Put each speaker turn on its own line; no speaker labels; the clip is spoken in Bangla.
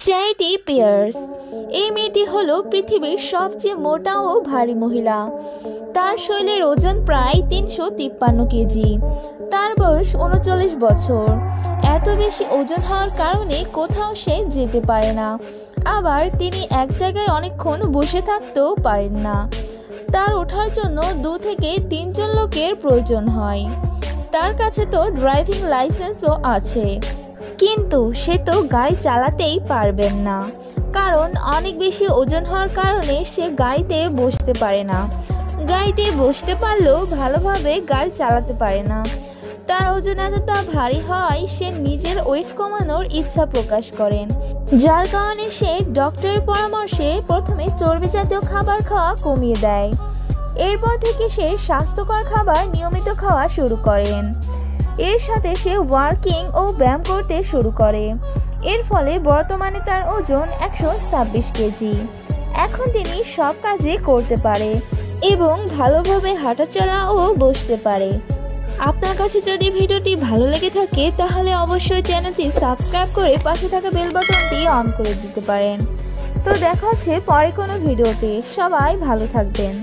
Charity pears. এই মেয়েটি হলো পৃথিবীর সবচেয়ে মোটা ও ভারী মহিলা। তার শরীরের ওজন প্রায় 353 কেজি। তার বয়স 39 বছর। এত বেশি ওজন হওয়ার কারণে কোথাও সে যেতে পারে না, আবার তিনি এক জায়গায় অনেকক্ষণ বসে থাকতেও পারেন না। তার ওঠার জন্য 2 থেকে 3 জন লোকের প্রয়োজন হয়। তার কাছে তো ড্রাইভিং লাইসেন্সও আছে, কিন্তু সে তো গাড়ি চালাতেই পারবেন না, কারণ অনেক বেশি ওজন হওয়ার কারণে সে গাড়িতে বসতে পারে না। গাড়িতে বসতে পারলেও ভালোভাবে গাড়ি চালাতে পারে না। তার ওজন এতটা ভারী হয় সে নিজের ওয়েট কমানোর ইচ্ছা প্রকাশ করেন, যার কারণে সে ডক্টরের পরামর্শে প্রথমে চর্বি জাতীয় খাবার খাওয়া কমিয়ে দেয়। এরপর থেকে সে স্বাস্থ্যকর খাবার নিয়মিত খাওয়া শুরু করেন। এর সাথে সে ওয়ার্কিং ও ব্যায়াম করতে শুরু করে। এর ফলে বর্তমানে তার ওজন 126 কেজি। এখন তিনি সব কাজই করতে পারে এবং ভালোভাবে হাঁটাচলা ও বসতে পারে। আপনার কাছে যদি ভিডিওটি ভালো লেগে থাকে তাহলে অবশ্যই চ্যানেলটি সাবস্ক্রাইব করে পাশে থাকা বেল বাটনটি অন করে দিতে পারেন। তো দেখা হচ্ছে পরে কোনো ভিডিওতে। সবাই ভালো থাকবেন।